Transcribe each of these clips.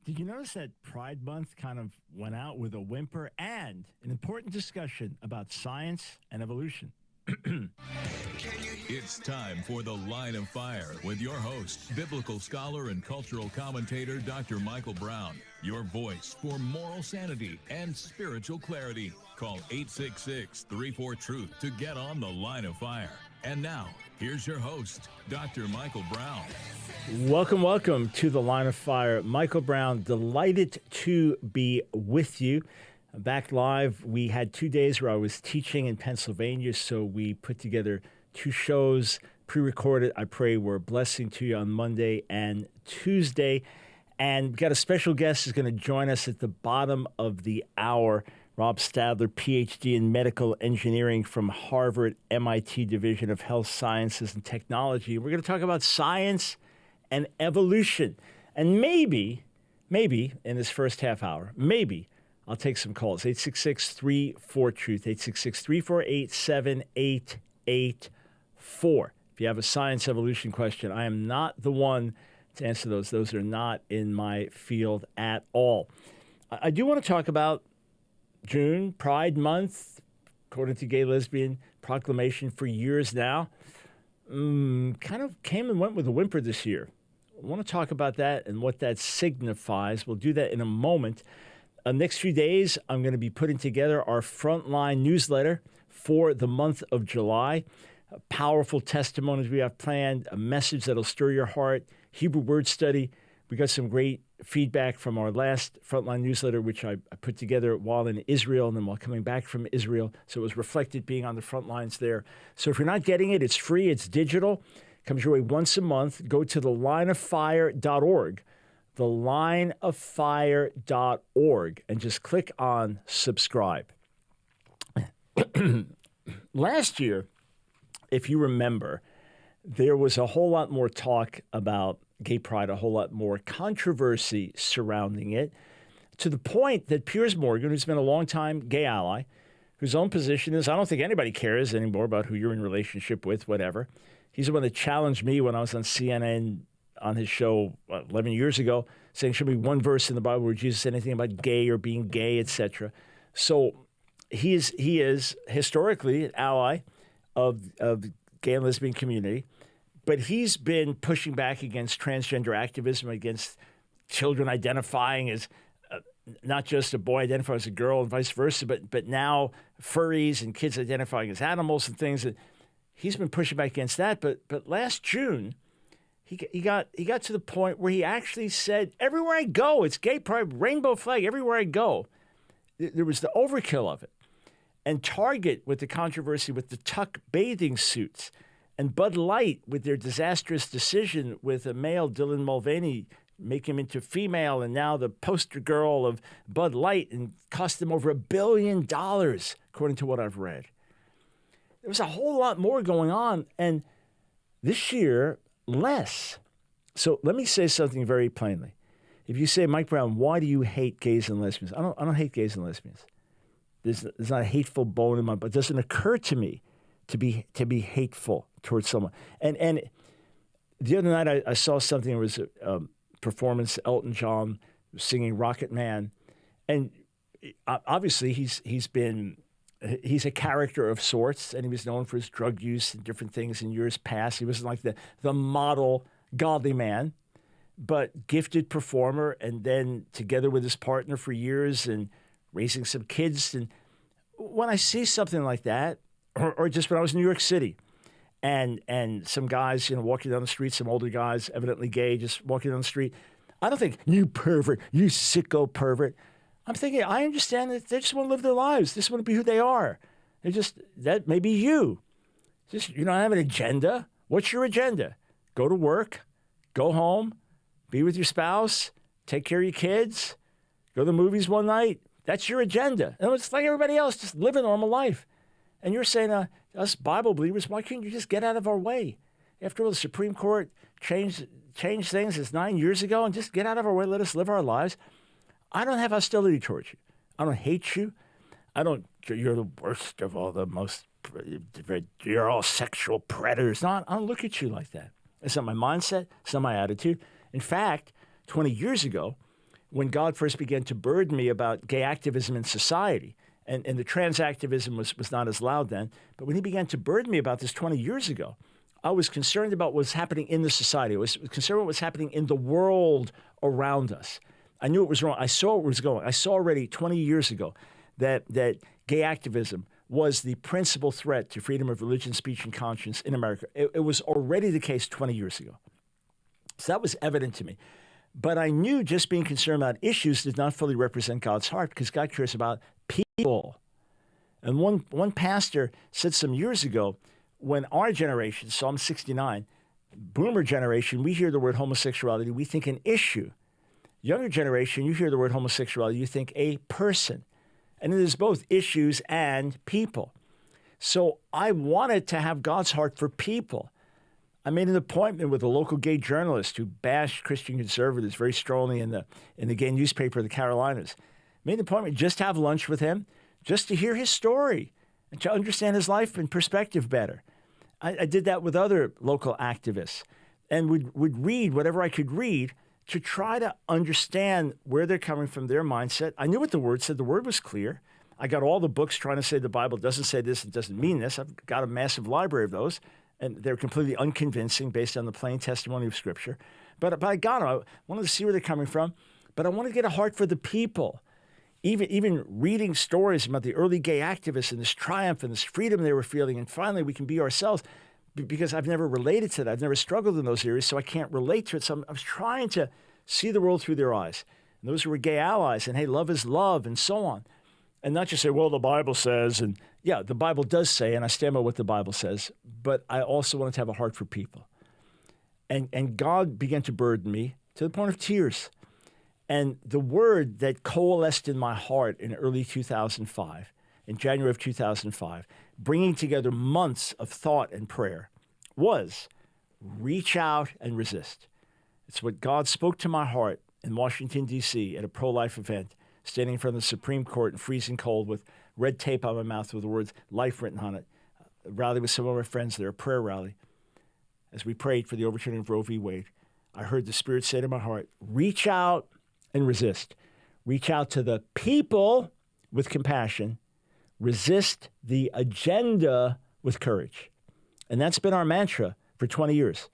Did you notice that Pride Month kind of went out with a whimper and an important discussion about science and evolution? It's time for The Line of Fire with your host, biblical scholar and cultural commentator, Dr. Michael Brown. Your voice for moral sanity and spiritual clarity. Call 866-34-TRUTH to get on The Line of Fire. And now, here's your host, Dr. Michael Brown. Welcome to The Line of Fire. Michael Brown, delighted to be with you. Back live, we had 2 days where I was teaching in Pennsylvania, so we put together 2 shows, pre-recorded. I pray were a blessing to you on Monday and Tuesday. And we've got a special guest who's going to join us at the bottom of the hour, Rob Stadler, Ph.D. in medical engineering from Harvard MIT Division of Health Sciences and Technology. We're going to talk about science and evolution. And maybe in this first half hour, I'll take some calls. 866-34-TRUTH, 866-348-7884. If you have a science evolution question, I am not the one to answer those. Those are not in my field at all. I do want to talk about June, Pride Month, according to Gay Lesbian Proclamation for years now. Kind of came and went with a whimper this year. I want to talk about that and what that signifies. We'll do that in a moment. Next few days, I'm going to be putting together our Frontline newsletter for the month of July. Powerful testimonies we have planned, a message that'll stir your heart, Hebrew word study. We got some great feedback from our last Frontline newsletter, which I put together while in Israel and then while coming back from Israel. So it was reflected being on the front lines there. So if you're not getting it, it's free, it's digital. Comes your way once a month. Go to thelineoffire.org. thelineoffire.org, and just click on subscribe. Last year, if you remember, there was a whole lot more talk about gay pride, a whole lot more controversy surrounding it, to the point that Piers Morgan, who's been a long-time gay ally, whose own position is, I don't think anybody cares anymore about who you're in relationship with, whatever. He's the one that challenged me when I was on CNN on his show 11 years ago, saying show me one verse in the Bible where Jesus said anything about gay or being gay, etc. So he is historically an ally of the gay and lesbian community, but he's been pushing back against transgender activism, against children identifying as not just a boy identifying as a girl and vice versa, but now furries and kids identifying as animals and things. And he's been pushing back against that. But last June, He got to the point where he actually said, everywhere I go, it's gay pride, rainbow flag, everywhere I go. There was the overkill of it. And Target with the controversy with the tuck bathing suits, and Bud Light with their disastrous decision with a male, Dylan Mulvaney, make him into female, and now the poster girl of Bud Light, and cost them over $1 billion, according to what I've read. There was a whole lot more going on, and this year, less. So let me say something very plainly. If you say, Mike Brown, why do you hate gays and lesbians? I don't hate gays and lesbians. There's not a hateful bone in my body. It doesn't occur to me to be hateful towards someone. And the other night I saw something. It was a performance. Elton John singing Rocket Man, and obviously he's a character of sorts, and he was known for his drug use and different things in years past. He wasn't like the model godly man, but gifted performer, and then together with his partner for years and raising some kids. And when I see something like that, or just when I was in New York City, and some guys, walking down the street, some older guys, evidently gay, just walking down the street, I don't think, you pervert, you sicko pervert. I'm thinking, I understand that they just want to live their lives. They just want to be who they are. That may be you. Just, you don't have an agenda. What's your agenda? Go to work, go home, be with your spouse, take care of your kids, go to the movies one night. That's your agenda. And it's like everybody else, just live a normal life. And you're saying, us Bible believers, why can't you just get out of our way? After all, the Supreme Court changed things. It's 9 years ago, and just get out of our way. Let us live our lives. I don't have hostility towards you. I don't hate you. You're the worst of all the most, you're all sexual predators. No, I don't look at you like that. It's not my mindset. It's not my attitude. In fact, 20 years ago, when God first began to burden me about gay activism in society. And the trans activism was not as loud then. But when he began to burden me about this 20 years ago, I was concerned about what was happening in the society. I was concerned about what was happening in the world around us. I knew it was wrong. I saw where it was going. I saw already 20 years ago that gay activism was the principal threat to freedom of religion, speech, and conscience in America. It was already the case 20 years ago. So that was evident to me. But I knew just being concerned about issues did not fully represent God's heart, because God cares about people. And one pastor said some years ago, when our generation, so I'm 69, boomer generation, we hear the word homosexuality, we think an issue. Younger generation, you hear the word homosexuality, you think a person. And it is both issues and people. So I wanted to have God's heart for people. I made an appointment with a local gay journalist who bashed Christian conservatives very strongly in the gay newspaper of the Carolinas. Made an appointment just to have lunch with him, just to hear his story and to understand his life and perspective better. I did that with other local activists and would read whatever I could read to try to understand where they're coming from, their mindset. I knew what the Word said. The Word was clear. I got all the books trying to say the Bible doesn't say this and doesn't mean this. I've got a massive library of those, and they're completely unconvincing based on the plain testimony of Scripture. But I got them. I wanted to see where they're coming from, but I wanted to get a heart for the people. Even reading stories about the early gay activists and this triumph and this freedom they were feeling, and finally we can be ourselves, because I've never related to that. I've never struggled in those areas, so I can't relate to it. So I was trying to see the world through their eyes. And those who were gay allies, and hey, love is love, and so on. And not just say, well, the Bible says, and yeah, the Bible does say, and I stand by what the Bible says, but I also wanted to have a heart for people. And God began to burden me to the point of tears. And the word that coalesced in my heart in early 2005, in January of 2005, bringing together months of thought and prayer, was reach out and resist. It's what God spoke to my heart in Washington, D.C. at a pro-life event, standing in front of the Supreme Court in freezing cold with red tape on my mouth with the words life written on it. A rally with some of my friends there, a prayer rally. As we prayed for the overturning of Roe v. Wade, I heard the Spirit say to my heart, reach out and resist. Reach out to the people with compassion. Resist the agenda with courage. And that's been our mantra for 20 years.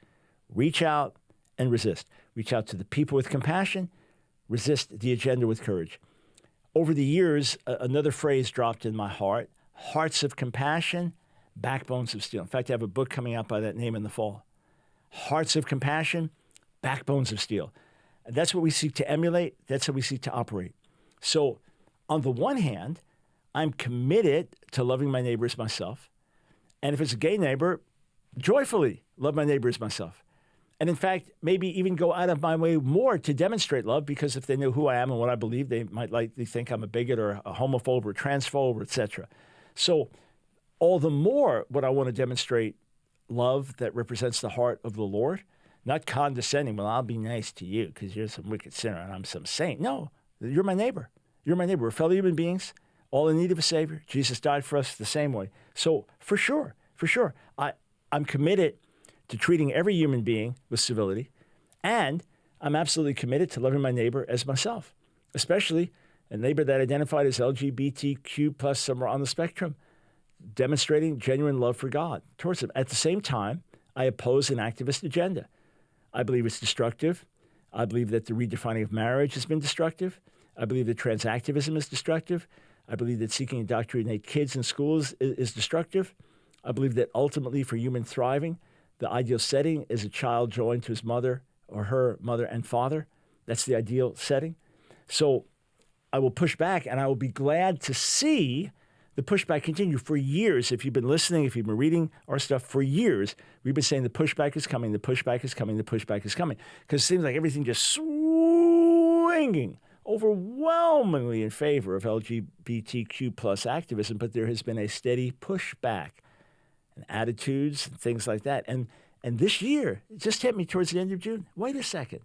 Reach out and resist. Reach out to the people with compassion. Resist the agenda with courage. Over the years, another phrase dropped in my heart: hearts of compassion, backbones of steel. In fact, I have a book coming out by that name in the fall. Hearts of compassion, backbones of steel. And that's what we seek to emulate. That's how we seek to operate. So on the one hand, I'm committed to loving my neighbor as myself. And if it's a gay neighbor, joyfully love my neighbor as myself. And in fact, maybe even go out of my way more to demonstrate love, because if they knew who I am and what I believe, they might likely think I'm a bigot or a homophobe or a transphobe, etc. So all the more would I want to demonstrate love that represents the heart of the Lord, not condescending. Well, I'll be nice to you because you're some wicked sinner and I'm some saint. No, you're my neighbor. You're my neighbor. We're fellow human beings, all in need of a Savior. Jesus died for us the same way. So for sure, I'm committed to treating every human being with civility, and I'm absolutely committed to loving my neighbor as myself, especially a neighbor that identified as LGBTQ plus somewhere on the spectrum, demonstrating genuine love for God towards them. At the same time, I oppose an activist agenda. I believe it's destructive. I believe that the redefining of marriage has been destructive. I believe that trans activism is destructive. I believe that seeking to indoctrinate kids in schools is destructive. I believe that ultimately for human thriving, the ideal setting is a child joined to his mother or her mother and father. That's the ideal setting. So I will push back, and I will be glad to see the pushback continue. For years, if you've been listening, if you've been reading our stuff for years, we've been saying the pushback is coming, the pushback is coming, the pushback is coming. Because it seems like everything just swinging overwhelmingly in favor of LGBTQ plus activism, but there has been a steady pushback and attitudes and things like that. And this year, it just hit me towards the end of June. Wait a second.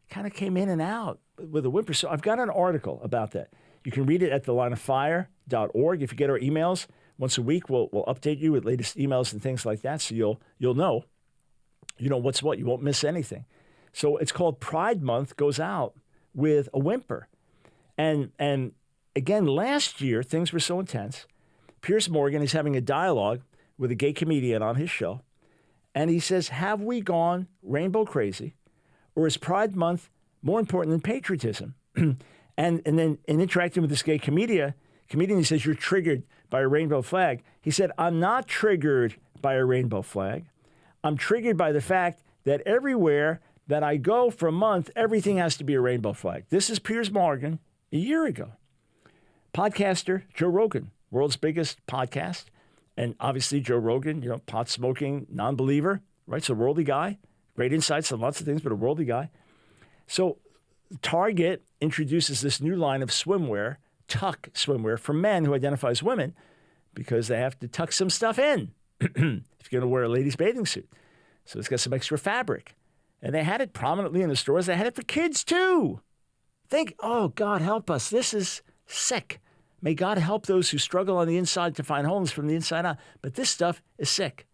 Kind of came in and out with a whimper. So I've got an article about that. You can read it at thelineoffire.org. If you get our emails once a week, we'll update you with latest emails and things like that, so you'll know. You know what's what. You won't miss anything. So it's called Pride Month Goes Out with a whimper. And again, last year, things were so intense. Piers Morgan is having a dialogue with a gay comedian on his show. And he says, have we gone rainbow crazy? Or is Pride Month more important than patriotism? and then in interacting with this gay comedian, he says, you're triggered by a rainbow flag. He said, I'm not triggered by a rainbow flag. I'm triggered by the fact that everywhere that I go for a month, everything has to be a rainbow flag. This is Piers Morgan a year ago. Podcaster Joe Rogan, world's biggest podcast. And obviously Joe Rogan, pot-smoking non-believer, right? So worldly guy, great insights on lots of things, but a worldly guy. So Target introduces this new line of swimwear, tuck swimwear, for men who identify as women because they have to tuck some stuff in if you're going to wear a ladies' bathing suit. So it's got some extra fabric. And they had it prominently in the stores. They had it for kids too. Oh, God help us. This is sick. May God help those who struggle on the inside to find wholeness from the inside out. But this stuff is sick.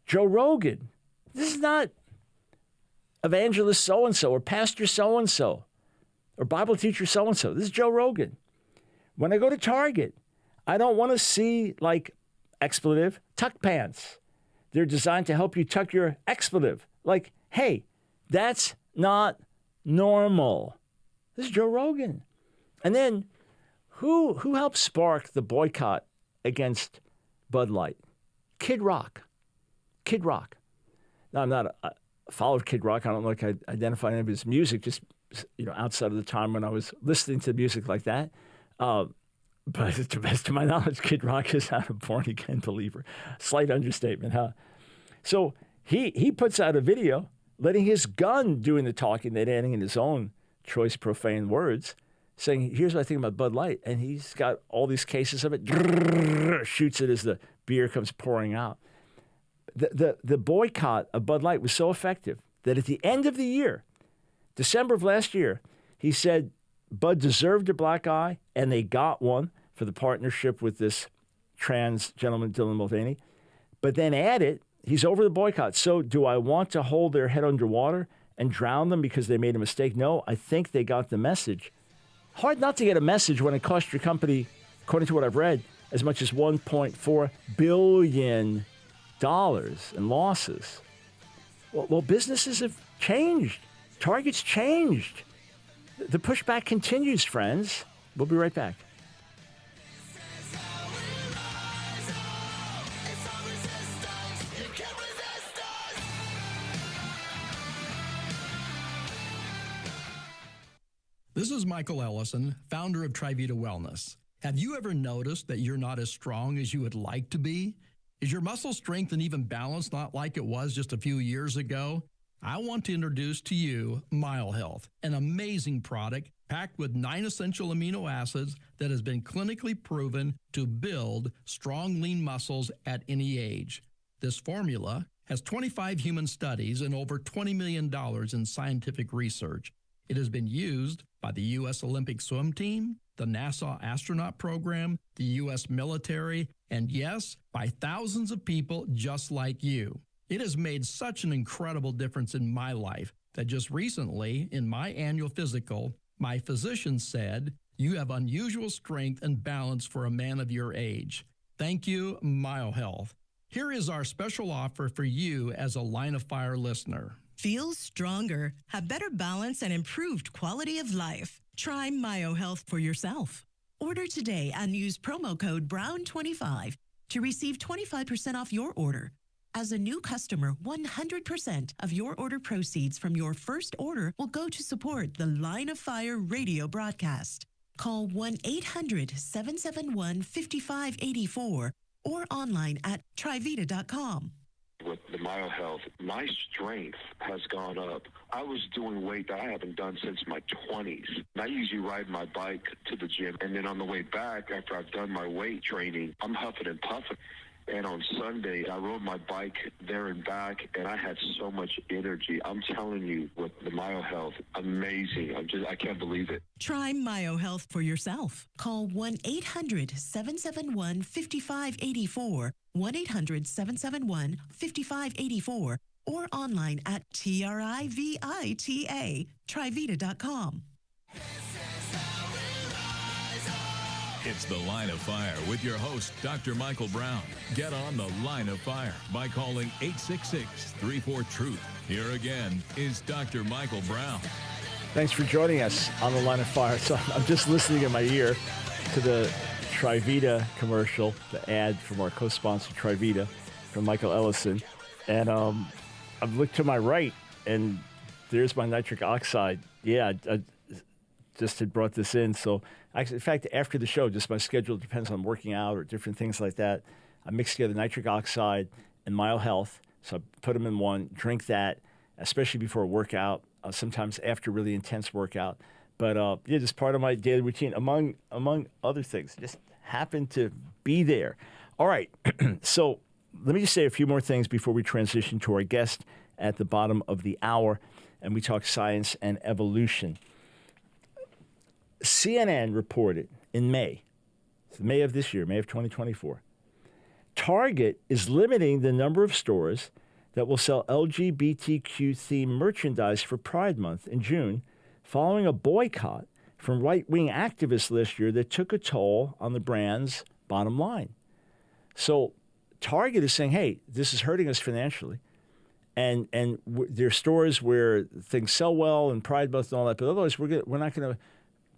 Joe Rogan. This is not evangelist so-and-so or pastor so-and-so or Bible teacher so-and-so. This is Joe Rogan. When I go to Target, I don't want to see, like, expletive, tuck pants. They're designed to help you tuck your expletive. Like, hey, that's not normal. This is Joe Rogan. And then who helped spark the boycott against Bud Light? Kid Rock. Kid Rock. Now, I'm not a follower of Kid Rock. I don't like I identify any of his music, just outside of the time when I was listening to music like that. But to the best of my knowledge, Kid Rock is not a born-again believer. Slight understatement, huh? So he puts out a video letting his gun doing the talking, then adding in his own choice profane words, saying, here's what I think about Bud Light. And he's got all these cases of it, shoots it as the beer comes pouring out. The boycott of Bud Light was so effective that at the end of the year, December of last year, he said Bud deserved a black eye, and they got one for the partnership with this trans gentleman, Dylan Mulvaney. But then added, he's over the boycott. So do I want to hold their head underwater and drown them because they made a mistake? No, I think they got the message. Hard not to get a message when it cost your company, according to what I've read, as much as $1.4 billion in losses. Well, businesses have changed. Target's changed. The pushback continues, friends. We'll be right back. This is Michael Ellison, founder of Trivita Wellness. Have you ever noticed that you're not as strong as you would like to be? Is your muscle strength and even balance not like it was just a few years ago? I want to introduce to you MyoHealth, an amazing product packed with 9 essential amino acids that has been clinically proven to build strong, lean muscles at any age. This formula has 25 human studies and over $20 million in scientific research. It has been used by the U.S. Olympic swim team, the NASA astronaut program, the U.S. military, and yes, by thousands of people just like you. It has made such an incredible difference in my life that just recently, in my annual physical, my physician said, you have unusual strength and balance for a man of your age. Thank you, MyoHealth. Here is our special offer for you as a Line of Fire listener. Feel stronger, have better balance, and improved quality of life. Try MyoHealth for yourself. Order today and use promo code BROWN25 to receive 25% off your order. As a new customer, 100% of your order proceeds from your first order will go to support the Line of Fire radio broadcast. Call 1-800-771-5584 or online at Trivita.com. With the MyoHealth, my strength has gone up. I was doing weight that I haven't done since my 20s. I usually ride my bike to the gym, and then on the way back, after I've done my weight training, I'm huffing and puffing. And on Sunday, I rode my bike there and back, and I had so much energy. I'm telling you, with the MyoHealth, amazing. I can't believe it. Try MyoHealth for yourself. Call 1-800-771-5584, 1-800-771-5584, or online at Trivita, Trivita.com. It's The Line of Fire with your host, Dr. Michael Brown. Get on The Line of Fire by calling 866-34-TRUTH. Here again is Dr. Michael Brown. Thanks for joining us on The Line of Fire. So I'm just listening in my ear to the Trivita commercial, the ad from our co-sponsor Trivita from Michael Ellison. And I've looked to my right, and there's my nitric oxide. Yeah, I just had brought this in. So, in fact, after the show, just my schedule depends on working out or different things like that. I mix together nitric oxide and Myo Health. So I put them in one, drink that, especially before a workout, sometimes after really intense workout. But yeah, just part of my daily routine, among other things. Just happened to be there. All right, so let me just say a few more things before we transition to our guest at the bottom of the hour, and we talk science and evolution. CNN reported in May of this year, May of 2024, Target is limiting the number of stores that will sell LGBTQ-themed merchandise for Pride Month in June, following a boycott from right-wing activists last year that took a toll on the brand's bottom line. So Target is saying, hey, this is hurting us financially. And there are stores where things sell well and Pride Month and all that, but otherwise we're not going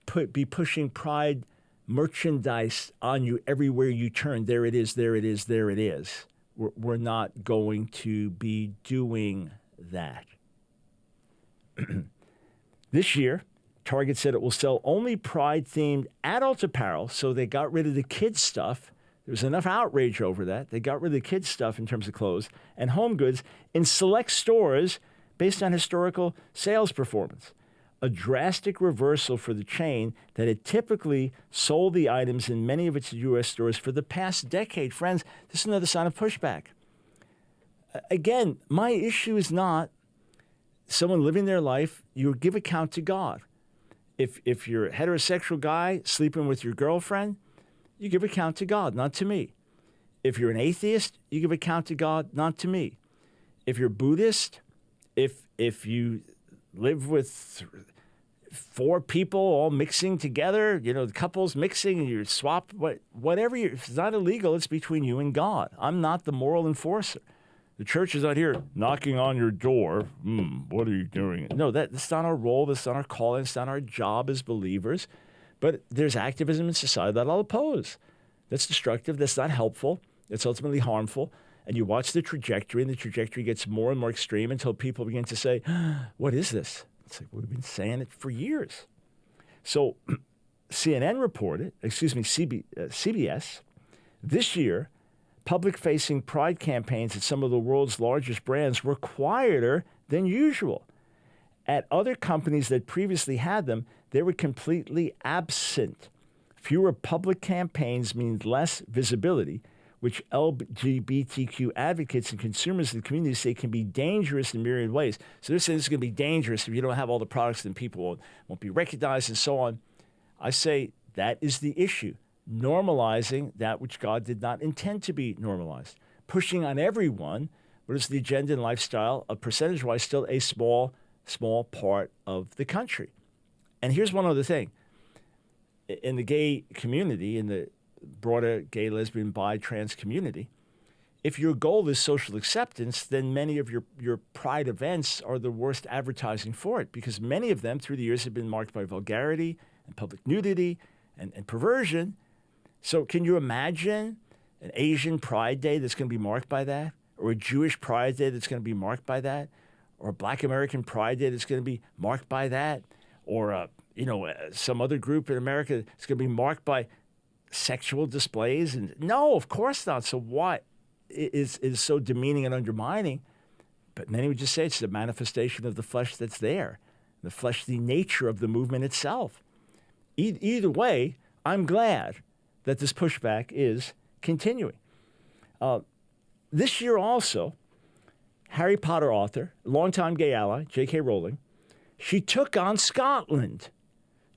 to be pushing Pride merchandise on you everywhere you turn. There it is, there it is, there it is. We're not going to be doing that. This year, Target said it will sell only Pride-themed adult apparel, so they got rid of the kids' stuff. There was enough outrage over that. They got rid of the kids' stuff in terms of clothes and home goods in select stores based on historical sales performance. A drastic reversal for the chain that had typically sold the items in many of its U.S. stores for the past decade. Friends, this is another sign of pushback. Again, my issue is not someone living their life. You give account to God. If you're a heterosexual guy sleeping with your girlfriend, you give account to God, not to me. If you're an atheist, you give account to God, not to me. If you're Buddhist, if you live with 4 people all mixing together, the couples mixing and you swap, whatever, if it's not illegal, it's between you and God. I'm not the moral enforcer. The church is not here knocking on your door. What are you doing? No, that's not our role. That's not our calling. It's not our job as believers. But there's activism in society that I'll oppose. That's destructive. That's not helpful. It's ultimately harmful. And you watch the trajectory, and the trajectory gets more and more extreme until people begin to say, what is this? It's like, we've been saying it for years. So CNN reported, CBS, this year, public-facing Pride campaigns at some of the world's largest brands were quieter than usual. At other companies that previously had them, they were completely absent. Fewer public campaigns means less visibility, which LGBTQ advocates and consumers in the community say can be dangerous in myriad ways. So they're saying this is going to be dangerous if you don't have all the products, then people won't be recognized and so on. I say that is the issue. Normalizing that which God did not intend to be normalized. Pushing on everyone what is the agenda and lifestyle of percentage-wise still a small part of the country. And here's one other thing. In the gay community, in the broader gay, lesbian, bi, trans community, if your goal is social acceptance, then many of your Pride events are the worst advertising for it, because many of them through the years have been marked by vulgarity and public nudity and perversion. So can you imagine an Asian Pride Day that's going to be marked by that? Or a Jewish Pride Day that's going to be marked by that? Or a Black American Pride Day that's going to be marked by that? Or, some other group in America that's going to be marked by sexual displays? And no, of course not. So why is so demeaning and undermining? But many would just say it's the manifestation of the flesh that's there, the fleshly nature of the movement itself. Either way, I'm glad that this pushback is continuing. This year also, Harry Potter author, longtime gay ally, J.K. Rowling, she took on Scotland.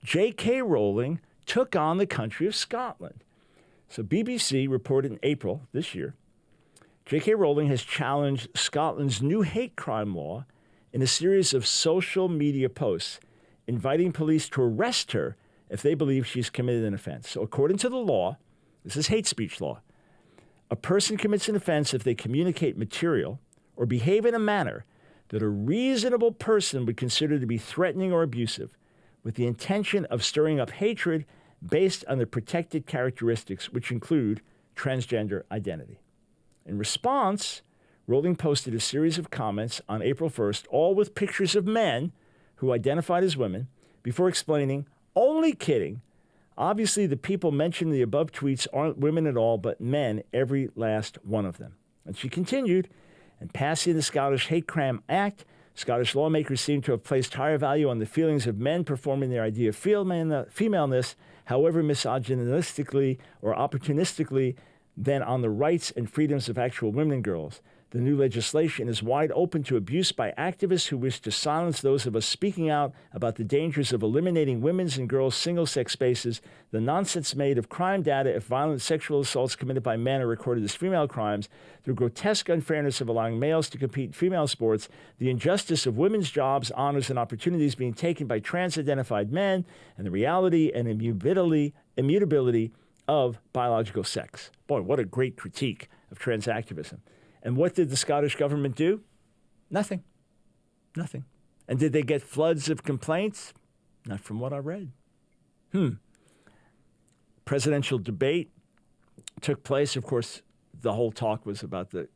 J.K. Rowling took on the country of Scotland. So BBC reported in April this year, J.K. Rowling has challenged Scotland's new hate crime law in a series of social media posts, inviting police to arrest her if they believe she's committed an offense. So according to the law, this is hate speech law, a person commits an offense if they communicate material or behave in a manner that a reasonable person would consider to be threatening or abusive, with the intention of stirring up hatred based on their protected characteristics, which include transgender identity. In response, Rowling posted a series of comments on April 1st, all with pictures of men who identified as women, before explaining, "Only kidding. Obviously, the people mentioned in the above tweets aren't women at all, but men, every last one of them." And she continued, "In passing the Scottish Hate Crime Act, Scottish lawmakers seem to have placed higher value on the feelings of men performing their idea of femaleness, however misogynistically or opportunistically, than on the rights and freedoms of actual women and girls. The new legislation is wide open to abuse by activists who wish to silence those of us speaking out about the dangers of eliminating women's and girls' single-sex spaces, the nonsense made of crime data if violent sexual assaults committed by men are recorded as female crimes, the grotesque unfairness of allowing males to compete in female sports, the injustice of women's jobs, honors, and opportunities being taken by trans-identified men, and the reality and immutability of biological sex." Boy, what a great critique of trans activism. And what did the Scottish government do? Nothing. Nothing. And did they get floods of complaints? Not from what I read. Presidential debate took place. Of course, the whole talk was about the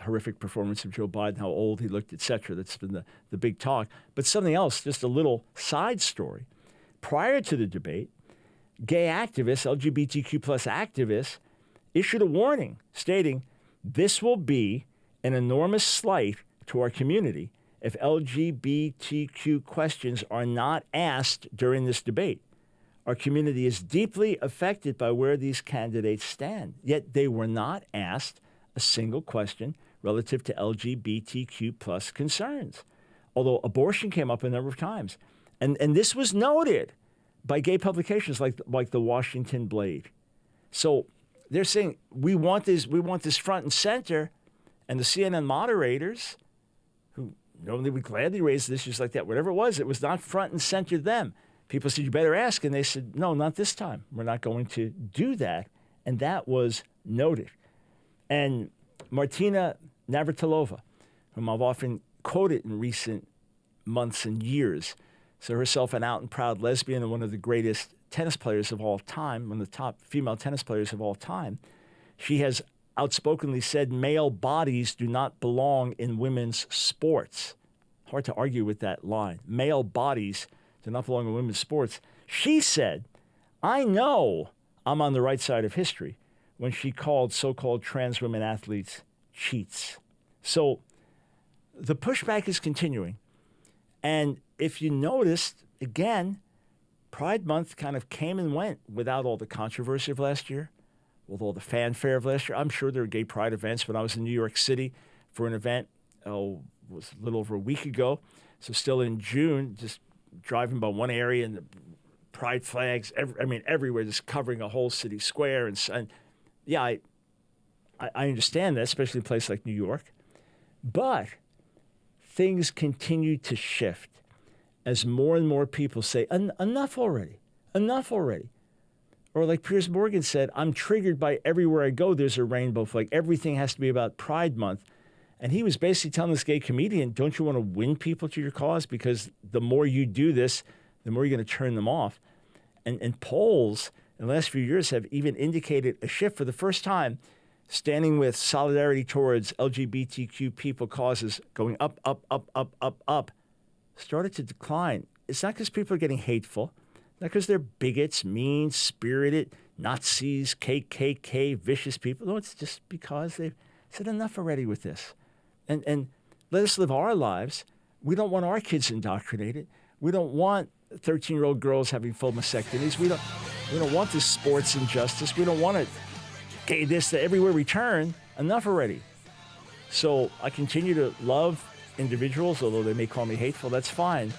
horrific performance of Joe Biden, how old he looked, etc. That's been the big talk. But something else, just a little side story. Prior to the debate, gay activists, LGBTQ plus activists, issued a warning stating, "This will be an enormous slight to our community if LGBTQ questions are not asked during this debate. Our community is deeply affected by where these candidates stand." Yet they were not asked a single question relative to LGBTQ plus concerns, although abortion came up a number of times. And this was noted by gay publications like the Washington Blade. So they're saying, we want this front and center, and the CNN moderators, who normally would gladly raise issues like that, whatever it was not front and center to them. People said, "You better ask," and they said, "No, not this time. We're not going to do that." And that was noted. And Martina Navratilova, whom I've often quoted in recent months and years, so herself an out and proud lesbian and one of the greatest tennis players of all time, one of the top female tennis players of all time, she has outspokenly said male bodies do not belong in women's sports. Hard to argue with that line. Male bodies do not belong in women's sports. She said, "I know I'm on the right side of history," when she called so-called trans women athletes cheats. So the pushback is continuing. And if you noticed, again, Pride Month kind of came and went without all the controversy of last year, with all the fanfare of last year. I'm sure there were gay pride events when I was in New York City for an event, was a little over a week ago. So still in June, just driving by one area and the pride flags, everywhere, just covering a whole city square. And yeah, I understand that, especially in a place like New York. But things continue to shift as more and more people say, enough already, enough already. Or like Piers Morgan said, "I'm triggered by everywhere I go, there's a rainbow flag. Everything has to be about Pride Month." And he was basically telling this gay comedian, don't you want to win people to your cause? Because the more you do this, the more you're going to turn them off. And polls in the last few years have even indicated a shift for the first time, standing with solidarity towards LGBTQ people causes going up, started to decline. It's not because people are getting hateful, not because they're bigots, mean-spirited, Nazis, KKK, vicious people. No, it's just because they've said enough already with this. And let us live our lives. We don't want our kids indoctrinated. We don't want 13-year-old girls having full mastectomies. We don't want this sports injustice. We don't want it. Okay, this everywhere we turn. Enough already. So I continue to love individuals, although they may call me hateful. That's fine.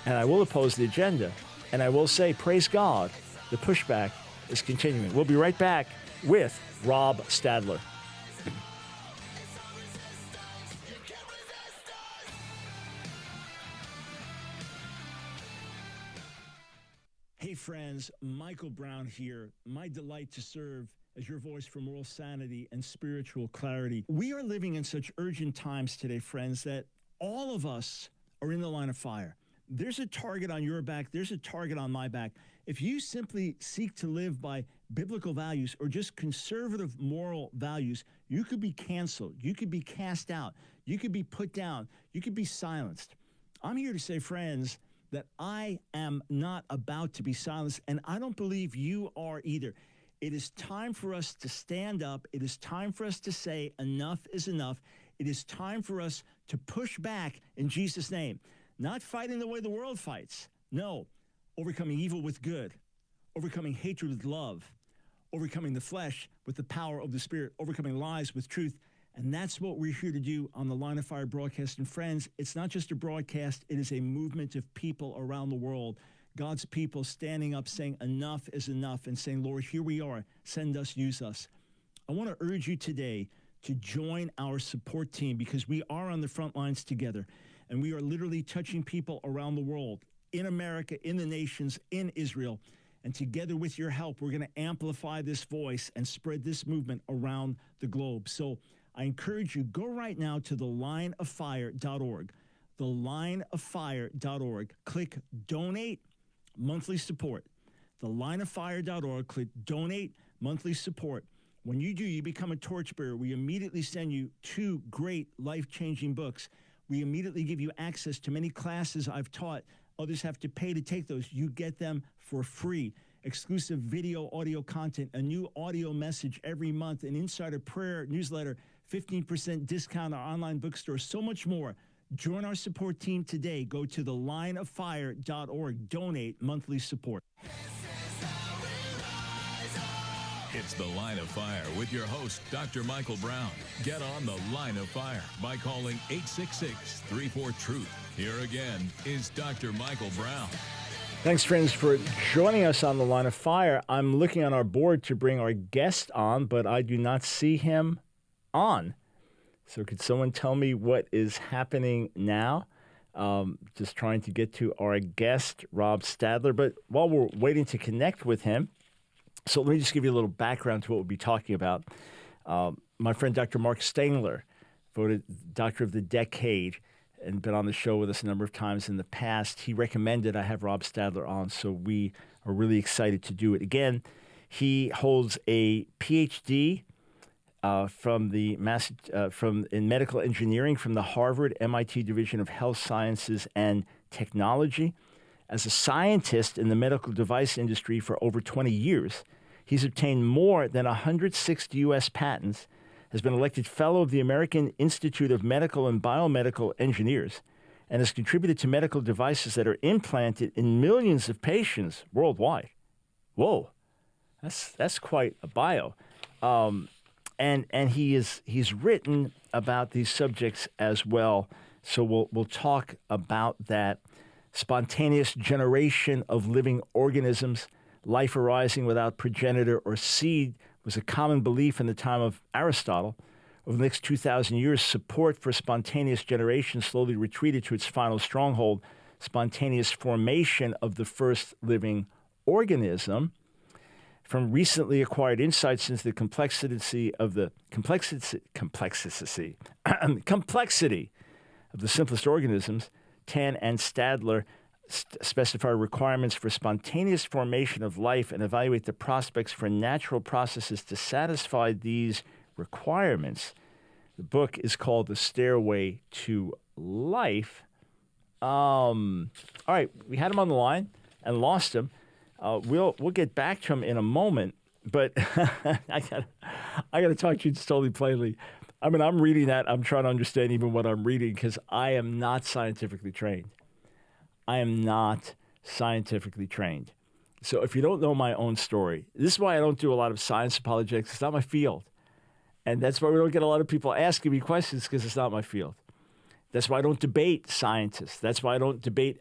And I will oppose the agenda. And I will say, praise God, the pushback is continuing. We'll be right back with Rob Stadler. Hey friends, Michael Brown here. My delight to serve as your voice for moral sanity and spiritual clarity. We are living in such urgent times today, friends, that all of us are in the line of fire. There's a target on your back. There's a target on my back. If you simply seek to live by biblical values or just conservative moral values, you could be canceled. You could be cast out. You could be put down. You could be silenced. I'm here to say, friends, that I am not about to be silenced, and I don't believe you are either. It is time for us to stand up. It is time for us to say enough is enough. It is time for us to push back in Jesus' name. Not fighting the way the world fights. No, overcoming evil with good, overcoming hatred with love, overcoming the flesh with the power of the Spirit, overcoming lies with truth. And that's what we're here to do on the Line of Fire broadcast. And friends, it's not just a broadcast, it is a movement of people around the world. God's people standing up saying enough is enough and saying, Lord, here we are, send us, use us. I want to urge you today to join our support team because we are on the front lines together and we are literally touching people around the world, in America, in the nations, in Israel. And together with your help, we're going to amplify this voice and spread this movement around the globe. So I encourage you, go right now to thelineoffire.org, thelineoffire.org. Click Donate Monthly Support. Thelineoffire.org, click Donate Monthly Support. When you do, you become a torchbearer. We immediately send you 2 great life-changing books. We immediately give you access to many classes I've taught. Others have to pay to take those. You get them for free. Exclusive video, audio content, a new audio message every month, an insider prayer newsletter, 15% discount on our online bookstore, so much more. Join our support team today. Go to thelineoffire.org. Donate monthly support. It's The Line of Fire with your host, Dr. Michael Brown. Get on The Line of Fire by calling 866-34-TRUTH. Here again is Dr. Michael Brown. Thanks, friends, for joining us on The Line of Fire. I'm looking on our board to bring our guest on, but I do not see him on. So could someone tell me what is happening now? Just trying to get to our guest, Rob Stadler. But while we're waiting to connect with him, so let me just give you a little background to what we'll be talking about. My friend, Dr. Rob Stadler, voted Doctor of the Decade and been on the show with us a number of times in the past. He recommended I have Rob Stadler on, so we are really excited to do it again. He holds a PhD in medical engineering from the Harvard MIT Division of Health Sciences and Technology. As a scientist in the medical device industry for over 20 years, he's obtained more than 160 U.S. patents, has been elected Fellow of the American Institute of Medical and Biomedical Engineers, and has contributed to medical devices that are implanted in millions of patients worldwide. Whoa, that's quite a bio. And he's written about these subjects as well. So we'll talk about that. Spontaneous generation of living organisms, life arising without progenitor or seed, was a common belief in the time of Aristotle. Over the next 2,000 years, support for spontaneous generation slowly retreated to its final stronghold, spontaneous formation of the first living organism. From recently acquired insights into the complexity of the simplest organisms, Tan and Stadler specify requirements for spontaneous formation of life and evaluate the prospects for natural processes to satisfy these requirements. The book is called The Stairway to Life. All right, we had him on the line and lost him. We'll get back to him in a moment, but I gotta talk to you just totally plainly. I mean, I'm reading that. I'm trying to understand even what I'm reading because I am not scientifically trained. I am not scientifically trained. So if you don't know my own story, this is why I don't do a lot of science apologetics. It's not my field. And that's why we don't get a lot of people asking me questions because it's not my field. That's why I don't debate scientists. That's why I don't debate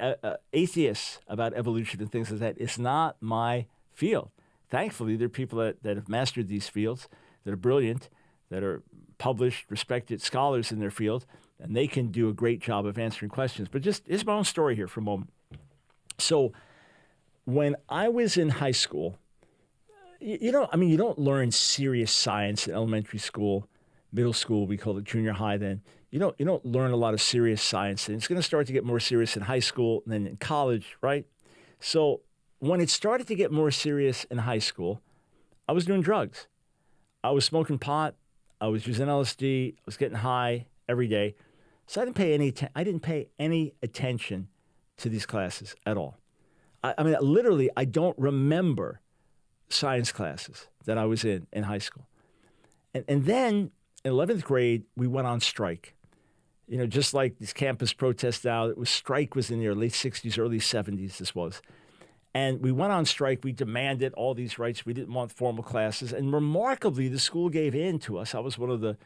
atheists about evolution and things like that. It's not my field. Thankfully, there are people that have mastered these fields, that are brilliant, that are published, respected scholars in their field, and they can do a great job of answering questions. But just, here's my own story here for a moment. So when I was in high school, you don't learn serious science in elementary school, middle school. We called it junior high then. You don't learn a lot of serious science, and it's going to start to get more serious in high school and then in college, right? So when it started to get more serious in high school, I was doing drugs. I was smoking pot. I was using LSD. I was getting high every day. So I didn't pay any attention to these classes at all. I mean, literally, I don't remember science classes that I was in high school. And then in 11th grade, we went on strike. Just like these campus protests now, strike was in the late 60s, early 70s, this was. And we went on strike. We demanded all these rights. We didn't want formal classes. And remarkably, the school gave in to us. I was one of the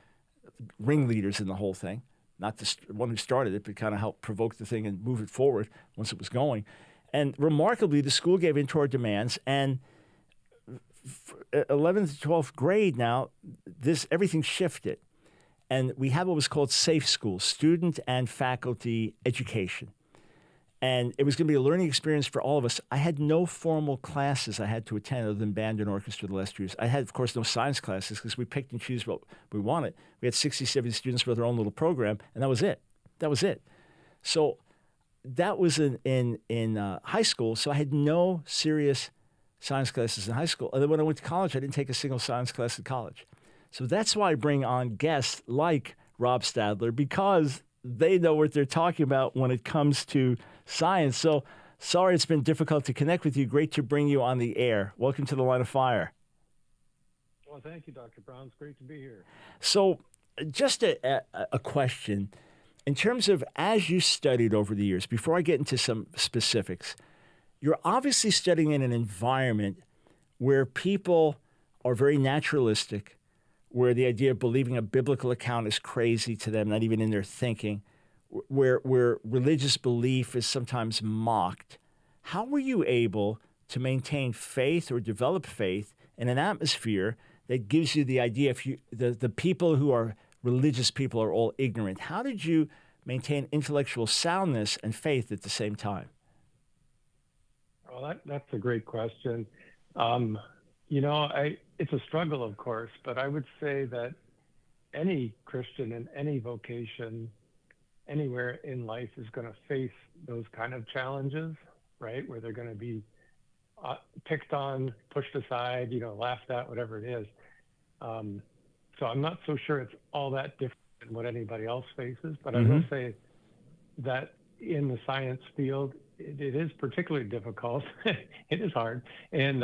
ringleaders in the whole thing. Not the one who started it, but kind of helped provoke the thing and move it forward once it was going. And remarkably, the school gave in to our demands. And 11th to 12th grade now, everything shifted. And we have what was called safe school, student and faculty education. And it was going to be a learning experience for all of us. I had no formal classes I had to attend other than band and orchestra the last 2 years. I had, of course, no science classes because we picked and choose what we wanted. We had 60, 70 students with our own little program, and that was it. So that was in high school. So I had no serious science classes in high school. And then when I went to college, I didn't take a single science class in college. So that's why I bring on guests like Rob Stadler, because they know what they're talking about when it comes to science. So sorry it's been difficult to connect with you. Great to bring you on the air. Welcome to the Line of Fire. Well, thank you, Dr. Brown. It's great to be here. So just a question. In terms of as you studied over the years, before I get into some specifics, you're obviously studying in an environment where people are very naturalistic, where the idea of believing a biblical account is crazy to them, not even in their thinking, where religious belief is sometimes mocked. How were you able to maintain faith or develop faith in an atmosphere that gives you the idea the people who are religious people are all ignorant? How did you maintain intellectual soundness and faith at the same time? Well, that's a great question. It's a struggle, of course, but I would say that any Christian in any vocation, anywhere in life is going to face those kind of challenges, right? Where they're going to be picked on, pushed aside, laughed at, whatever it is. So I'm not so sure it's all that different than what anybody else faces, but I will say that in the science field, it is particularly difficult. It is hard. And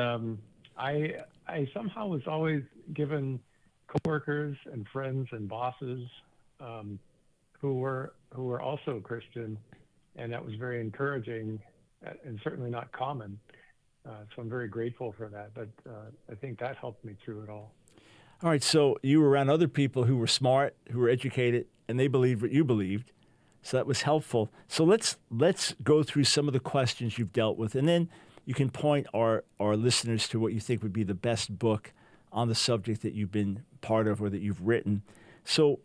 I somehow was always given coworkers and friends and bosses who were also Christian, and that was very encouraging and certainly not common. So I'm very grateful for that. But I think that helped me through it all. All right, so you were around other people who were smart, who were educated, and they believed what you believed. So that was helpful. So let's go through some of the questions you've dealt with, and then you can point our listeners to what you think would be the best book on the subject that you've been part of or that you've written. So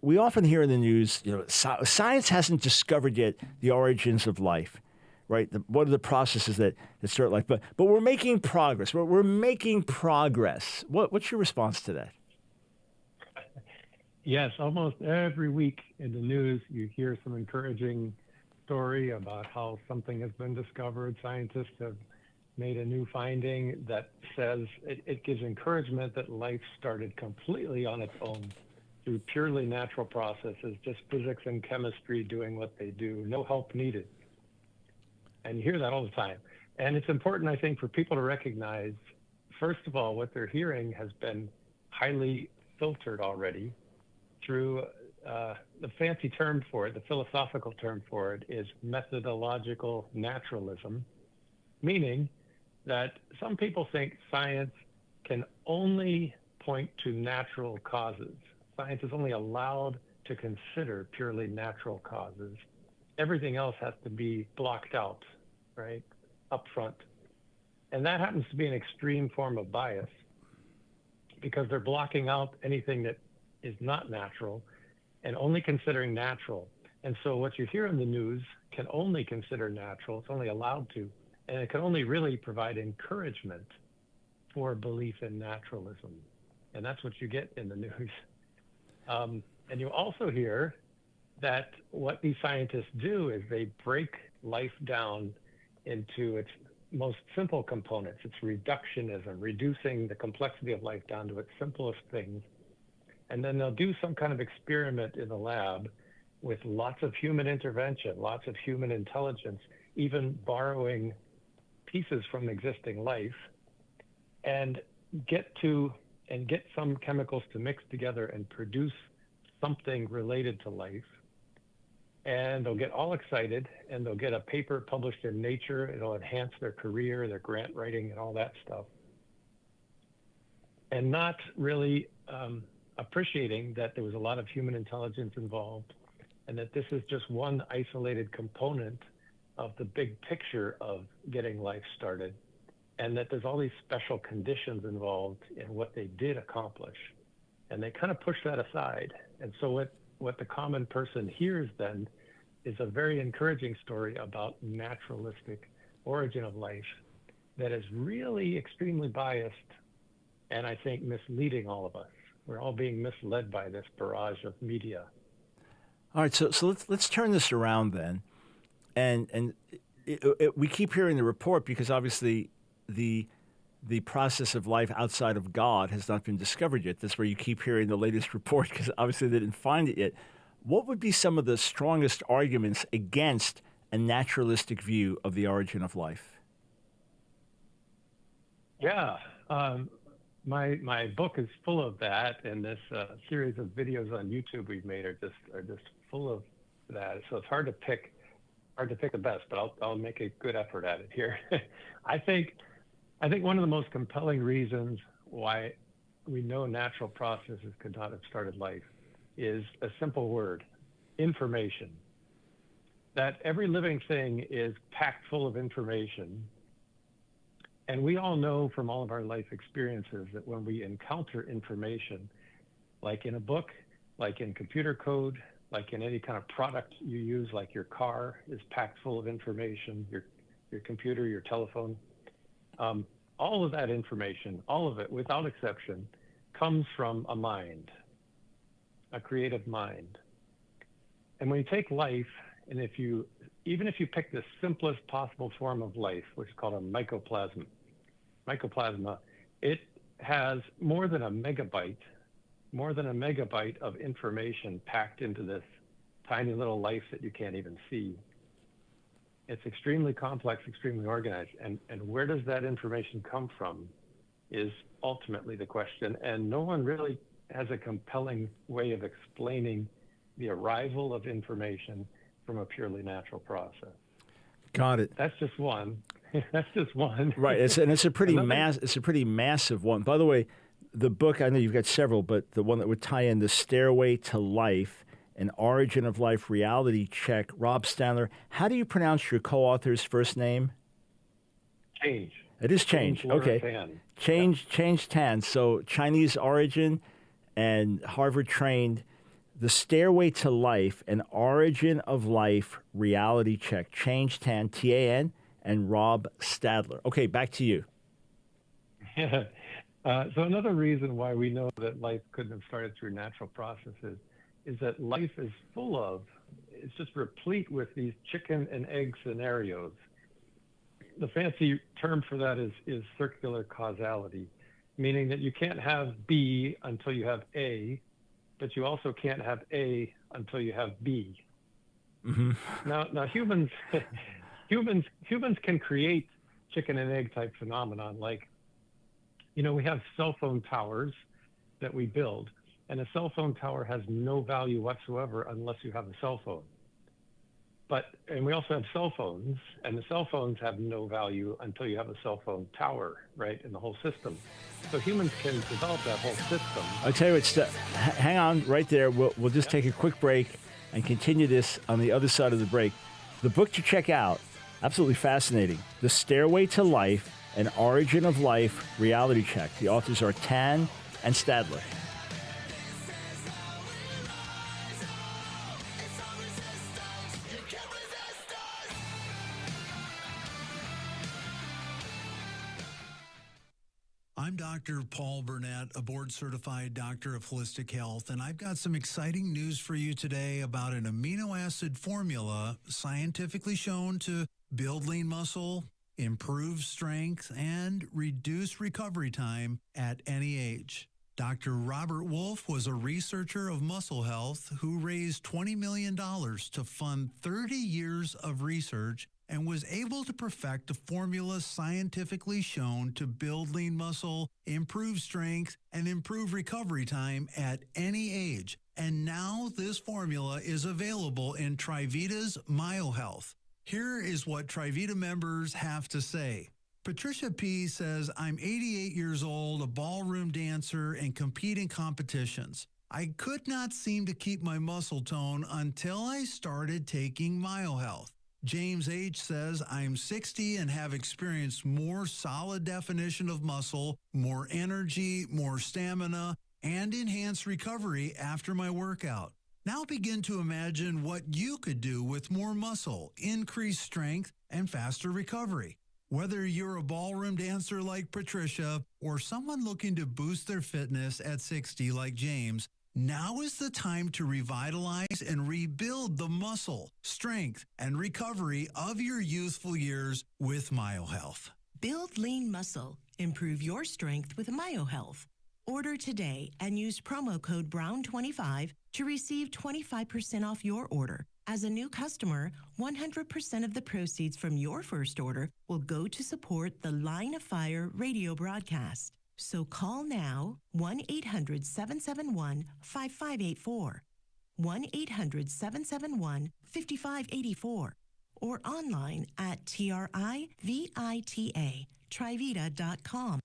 we often hear in the news, science hasn't discovered yet the origins of life, right? What are the processes that start life? But we're making progress. We're making progress. What's your response to that? Yes, almost every week in the news, you hear some encouraging story about how something has been discovered. Scientists have made a new finding that says it gives encouragement that life started completely on its own through purely natural processes, just physics and chemistry doing what they do, no help needed. And you hear that all the time. And it's important, I think, for people to recognize, first of all, what they're hearing has been highly filtered already through the fancy term for it, the philosophical term for it is methodological naturalism, meaning that some people think science can only point to natural causes. Science is only allowed to consider purely natural causes. Everything else has to be blocked out, right, up front. And that happens to be an extreme form of bias because they're blocking out anything that is not natural and only considering natural. And so what you hear in the news can only consider natural. It's only allowed to. And it can only really provide encouragement for belief in naturalism. And that's what you get in the news. And you also hear that what these scientists do is they break life down into its most simple components. It's reductionism, reducing the complexity of life down to its simplest things. And then they'll do some kind of experiment in the lab with lots of human intervention, lots of human intelligence, even borrowing pieces from existing life, and get some chemicals to mix together and produce something related to life. And they'll get all excited, and they'll get a paper published in Nature. It'll enhance their career, their grant writing, and all that stuff. And not really appreciating that there was a lot of human intelligence involved, and that this is just one isolated component of the big picture of getting life started, and that there's all these special conditions involved in what they did accomplish. And they kind of push that aside. And so what the common person hears then is a very encouraging story about naturalistic origin of life that is really extremely biased and I think misleading all of us. We're all being misled by this barrage of media. All right, so let's turn this around then. And we keep hearing the report because obviously the process of life outside of God has not been discovered yet. That's where you keep hearing the latest report because obviously they didn't find it yet. What would be some of the strongest arguments against a naturalistic view of the origin of life? Yeah, my book is full of that, and this series of videos on YouTube we've made are just full of that. So it's hard to pick the best, but I'll make a good effort at it here. I think one of the most compelling reasons why we know natural processes could not have started life is a simple word: information. That every living thing is packed full of information. And we all know from all of our life experiences that when we encounter information, like in a book, like in computer code, like in any kind of product you use, like your car is packed full of information, your computer, your telephone, all of that information, all of it without exception, comes from a mind, a creative mind. And when you take life, and even if you pick the simplest possible form of life, which is called a mycoplasma, it has more than a megabyte of information packed into this tiny little life that you can't even see. It's extremely complex, extremely organized. And where does that information come from is ultimately the question. And no one really has a compelling way of explaining the arrival of information from a purely natural process. Got it. That's just one. That's just one. Right. It's a pretty massive one. By the way, the book, I know you've got several, but the one that would tie in The Stairway to Life, An Origin of Life Reality Check, Rob Stadler. How do you pronounce your co-author's first name? Change. It is Change. Okay. Tan. Change Tan. So Chinese origin and Harvard trained. The Stairway to Life, An Origin of Life Reality Check, Change Tan, Tan, and Rob Stadler. Okay, back to you. Yeah. So another reason why we know that life couldn't have started through natural processes is that life is it's just replete with these chicken and egg scenarios. The fancy term for that is circular causality, meaning that you can't have B until you have A, but you also can't have A until you have B. Mm-hmm. Now humans can create chicken and egg type phenomenon. Like, we have cell phone towers that we build, and a cell phone tower has no value whatsoever unless you have a cell phone. And we also have cell phones, and the cell phones have no value until you have a cell phone tower, right, in the whole system. So humans can develop that whole system. I'll tell you what, hang on right there. We'll just take a quick break and continue this on the other side of the break. The book to check out, absolutely fascinating, The Stairway to Life, An Origin of Life Reality Check. The authors are Tan and Stadler. I'm Dr. Paul Burnett, a board-certified doctor of holistic health, and I've got some exciting news for you today about an amino acid formula scientifically shown to build lean muscle, improve strength, and reduce recovery time at any age. Dr. Robert Wolf was a researcher of muscle health who raised $20 million to fund 30 years of research and was able to perfect a formula scientifically shown to build lean muscle, improve strength, and improve recovery time at any age. And now this formula is available in Trivita's MyoHealth. Here is what Trivita members have to say. Patricia P. says, I'm 88 years old, a ballroom dancer, and compete in competitions. I could not seem to keep my muscle tone until I started taking MyoHealth. James H. says, I'm 60 and have experienced more solid definition of muscle, more energy, more stamina, and enhanced recovery after my workout. Now begin to imagine what you could do with more muscle, increased strength, and faster recovery. Whether you're a ballroom dancer like Patricia or someone looking to boost their fitness at 60 like James, now is the time to revitalize and rebuild the muscle, strength, and recovery of your youthful years with MyoHealth. Build lean muscle. Improve your strength with MyoHealth. Order today and use promo code BROWN25 to receive 25% off your order. As a new customer, 100% of the proceeds from your first order will go to support the Line of Fire radio broadcast. So call now, 1-800-771-5584, 1-800-771-5584, or online at Trivita.com.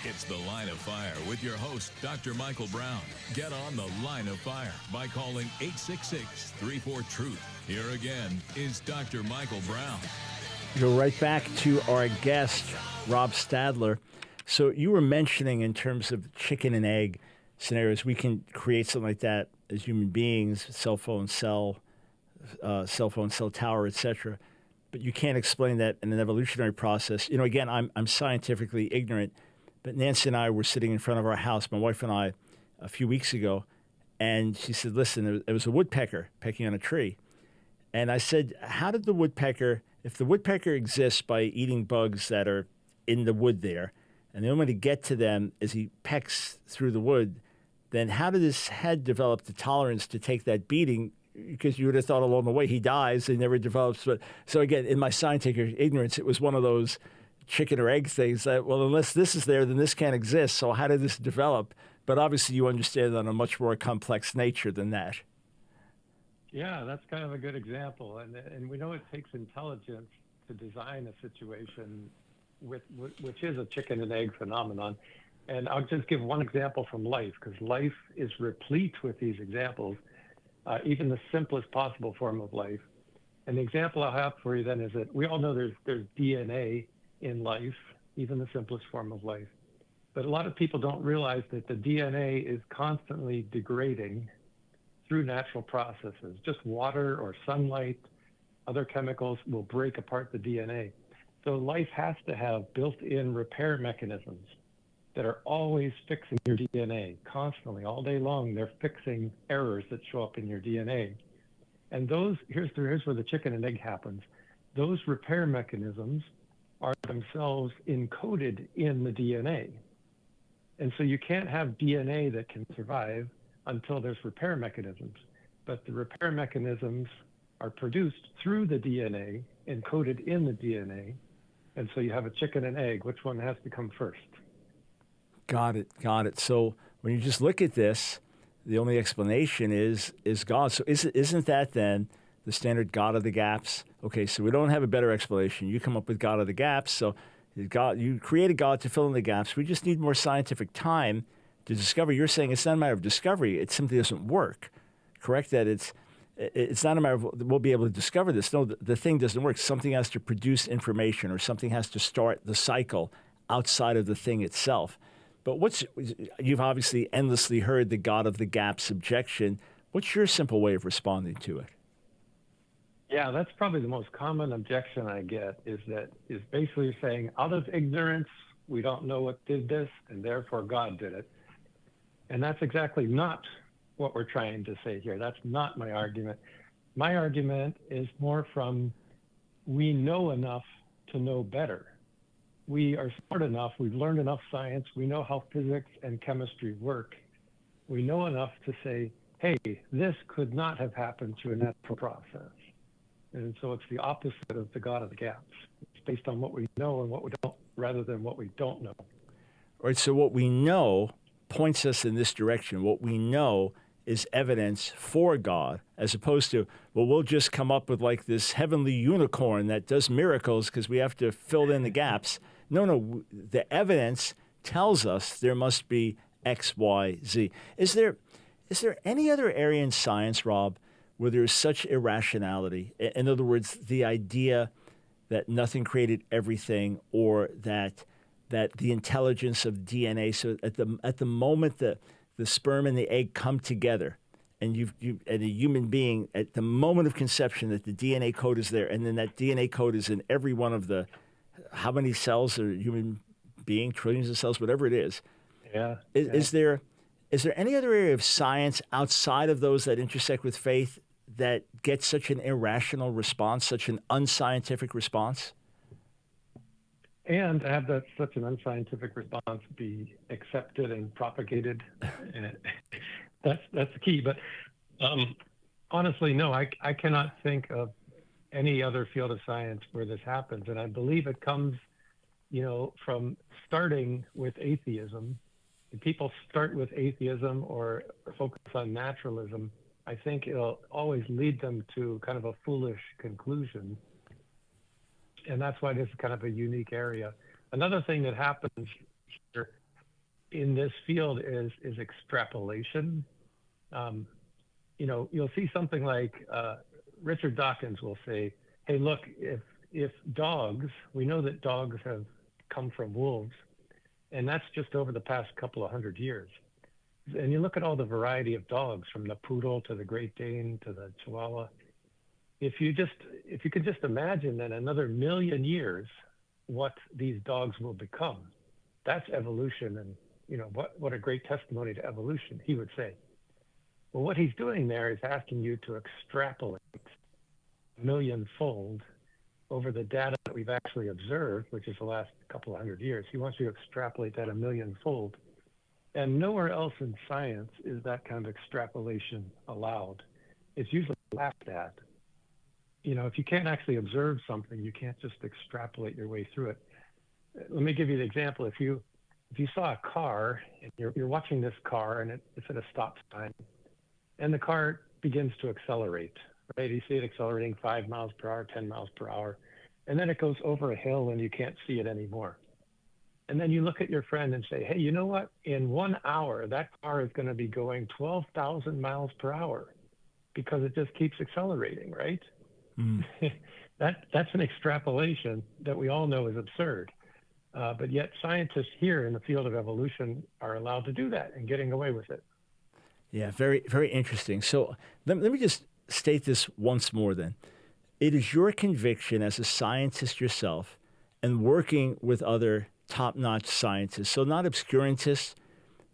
It's The Line of Fire with your host, Dr. Michael Brown. Get on The Line of Fire by calling 866-34-TRUTH. Here again is Dr. Michael Brown. Go right back to our guest, Rob Stadler. So you were mentioning in terms of chicken and egg scenarios, we can create something like that as human beings, cell phone cell tower, etc. But you can't explain that in an evolutionary process. You know, again, I'm scientifically ignorant, but Nancy and I were sitting in front of our house, my wife and I, a few weeks ago, and she said, listen, there was a woodpecker pecking on a tree. And I said, how did the woodpecker, if the woodpecker exists by eating bugs that are in the wood there, and the only way to get to them is he pecks through the wood, then how did his head develop the tolerance to take that beating? Because you would have thought along the way he dies and never develops. But so again, in my scientific ignorance, it was one of those chicken or egg things that, well, unless this is there, then this can't exist. So how did this develop? But obviously you understand it on a much more complex nature than that. Yeah, that's kind of a good example. And we know it takes intelligence to design a situation which is a chicken and egg phenomenon. And I'll just give one example from life, because life is replete with these examples, even the simplest possible form of life. And the example I'll have for you then is that we all know there's DNA in life, even the simplest form of life. But a lot of people don't realize that the DNA is constantly degrading through natural processes. Just water or sunlight, other chemicals will break apart the DNA. So life has to have built-in repair mechanisms that are always fixing your DNA constantly, all day long. They're fixing errors that show up in your DNA. And here's where the chicken and egg happens. Those repair mechanisms are themselves encoded in the DNA. And so you can't have DNA that can survive until there's repair mechanisms. But the repair mechanisms are produced through the DNA, encoded in the DNA. And so you have a chicken and egg. Which one has to come first? Got it. So when you just look at this, the only explanation is God. So isn't that then the standard God of the gaps? Okay, so we don't have a better explanation. You come up with God of the gaps. So you created God to fill in the gaps. We just need more scientific time to discover. You're saying it's not a matter of discovery. It simply doesn't work. Correct? That it's not a matter of we'll be able to discover this. No, the thing doesn't work. Something has to produce information, or something has to start the cycle outside of the thing itself. But you've obviously endlessly heard the God of the gaps objection. What's your simple way of responding to it? Yeah, that's probably the most common objection I get is basically saying out of ignorance, we don't know what did this and therefore God did it. And that's exactly not what we're trying to say here. That's not my argument. My argument is more from we know enough to know better. We are smart enough, we've learned enough science, we know how physics and chemistry work. We know enough to say, hey, this could not have happened through a natural process. And so it's the opposite of the God of the gaps. It's based on what we know and what we don't, rather than what we don't know. All right, so what we know points us in this direction. What we know is evidence for God, as opposed to, well, we'll just come up with like this heavenly unicorn that does miracles because we have to fill in the gaps. No, the evidence tells us there must be X, Y, Z. Is there any other area in science, Rob, where there's such irrationality? In other words, the idea that nothing created everything, or that the intelligence of DNA. So at the moment that the sperm and the egg come together, and you and a human being, at the moment of conception, that the DNA code is there, and then that DNA code is in every one of the, how many cells are human being, trillions of cells, whatever it is. Yeah. Is there any other area of science outside of those that intersect with faith that gets such an irrational response, such an unscientific response? And to have that such an unscientific response be accepted and propagated, and that's the key. But honestly, no, I cannot think of any other field of science where this happens. And I believe it comes, from starting with atheism. If people start with atheism or focus on naturalism, I think it'll always lead them to kind of a foolish conclusion. And that's why this is kind of a unique area. Another thing that happens here in this field is extrapolation. You'll see something like Richard Dawkins will say, hey, look, if dogs, we know that dogs have come from wolves, and that's just over the past couple of 100 years. And you look at all the variety of dogs, from the poodle to the Great Dane to the Chihuahua. If you could just imagine that another 1,000,000 years, what these dogs will become, that's evolution. And what a great testimony to evolution, he would say. Well, what he's doing there is asking you to extrapolate 1,000,000-fold over the data that we've actually observed, which is the last couple of 100 years. He wants you to extrapolate that 1,000,000-fold. And nowhere else in science is that kind of extrapolation allowed. It's usually laughed at. If you can't actually observe something, you can't just extrapolate your way through it. Let me give you an example. If you saw a car and you're watching this car and it's at a stop sign, and the car begins to accelerate, right? You see it accelerating 5 miles per hour, 10 miles per hour, and then it goes over a hill and you can't see it anymore. And then you look at your friend and say, hey, you know what? In 1 hour, that car is going to be going 12,000 miles per hour because it just keeps accelerating, right? Mm. That's an extrapolation that we all know is absurd. But yet scientists here in the field of evolution are allowed to do that and getting away with it. Yeah, very, very interesting. So let me just state this once more then. It is your conviction as a scientist yourself and working with other top-notch scientists, so not obscurantists,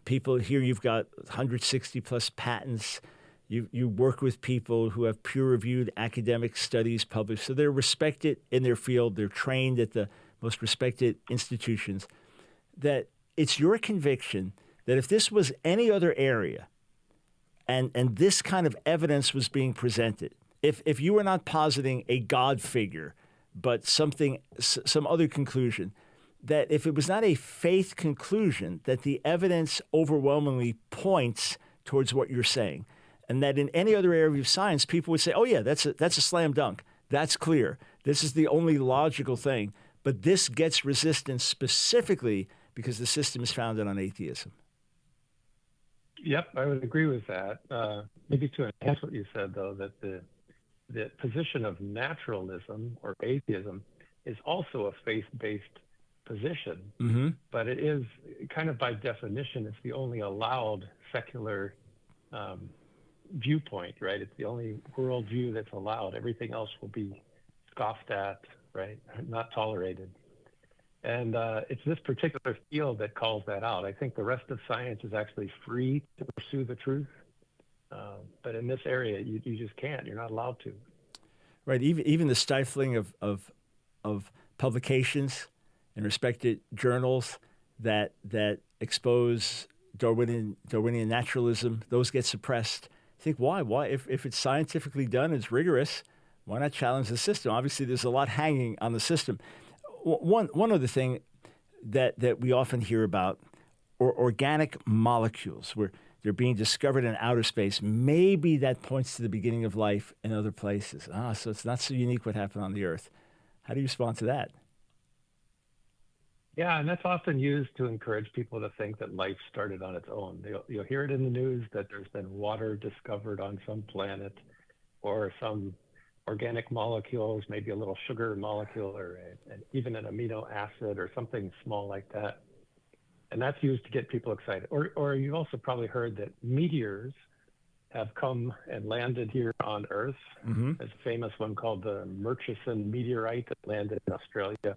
people here, you've got 160 plus patents. You work with people who have peer-reviewed academic studies published, so they're respected in their field. They're trained at the most respected institutions. That it's your conviction that if this was any other area and this kind of evidence was being presented, if you were not positing a God figure, but some other conclusion, that if it was not a faith conclusion, that the evidence overwhelmingly points towards what you're saying. And that in any other area of science, people would say, oh, yeah, that's a slam dunk. That's clear. This is the only logical thing. But this gets resistance specifically because the system is founded on atheism. Yep, I would agree with that. Maybe to enhance what you said, though, that the position of naturalism or atheism is also a faith-based position. Mm-hmm. But it is kind of by definition, it's the only allowed secular viewpoint, right? It's the only worldview that's allowed. Everything else will be scoffed at, right? Not tolerated. And it's this particular field that calls that out. I think the rest of science is actually free to pursue the truth. But in this area, you just can't. You're not allowed to. Right. Even the stifling of publications in respected journals that expose Darwinian naturalism, those get suppressed. I think why? If it's scientifically done, it's rigorous, why not challenge the system? Obviously, there's a lot hanging on the system. One other thing that we often hear about are organic molecules, where they're being discovered in outer space. Maybe that points to the beginning of life in other places. So it's not so unique what happened on the Earth. How do you respond to that? Yeah, and that's often used to encourage people to think that life started on its own. You'll hear it in the news that there's been water discovered on some planet, or some organic molecules, maybe a little sugar molecule, or even an amino acid or something small like that. And that's used to get people excited. Or you've also probably heard that meteors have come and landed here on Earth. Mm-hmm. There's a famous one called the Murchison meteorite that landed in Australia.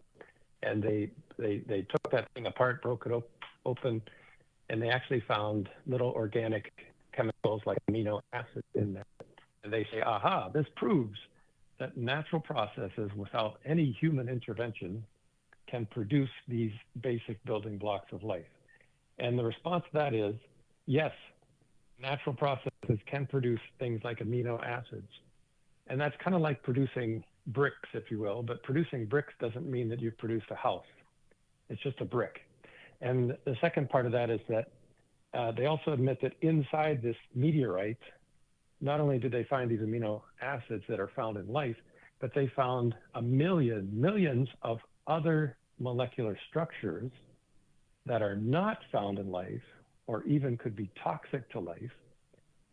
And they took that thing apart, broke it open, and they actually found little organic chemicals like amino acids in there. And they say, aha, this proves that natural processes without any human intervention can produce these basic building blocks of life. And the response to that is, yes, natural processes can produce things like amino acids. And that's kind of like producing bricks, if you will, but producing bricks doesn't mean that you've produced a house. It's just a brick. And the second part of that is that they also admit that inside this meteorite, not only did they find these amino acids that are found in life, but they found millions of other molecular structures that are not found in life, or even could be toxic to life.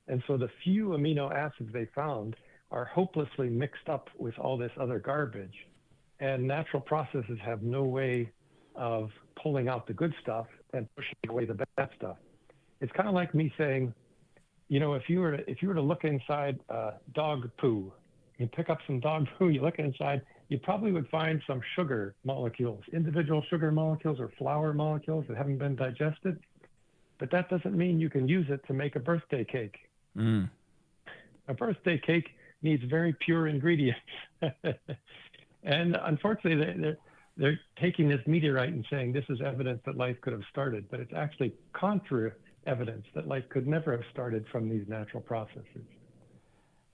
And so the few amino acids they found are hopelessly mixed up with all this other garbage. And natural processes have no way of pulling out the good stuff and pushing away the bad stuff. It's kind of like me saying, you know, if you were to look inside dog poo, you pick up some dog poo, you look inside, you probably would find some sugar molecules, individual sugar molecules or flour molecules that haven't been digested. But that doesn't mean you can use it to make a birthday cake. Mm. A birthday cake needs very pure ingredients. And unfortunately, they're taking this meteorite and saying this is evidence that life could have started, but it's actually contra evidence that life could never have started from these natural processes.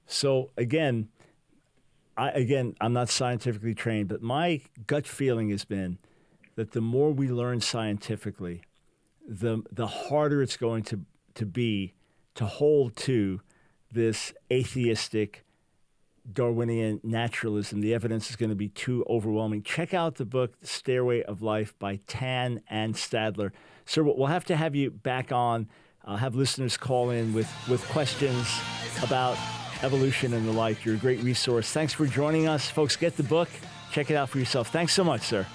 So again, I'm not scientifically trained, but my gut feeling has been that the more we learn scientifically, the harder it's going to be to hold to this atheistic Darwinian naturalism. The evidence is going to be too overwhelming. Check out the book, The Stairway of Life by Tan and Stadler. Sir, we'll have to have you back on, have listeners call in with questions about evolution and the like. You're a great resource. Thanks for joining us. Folks, get the book. Check it out for yourself. Thanks so much, sir.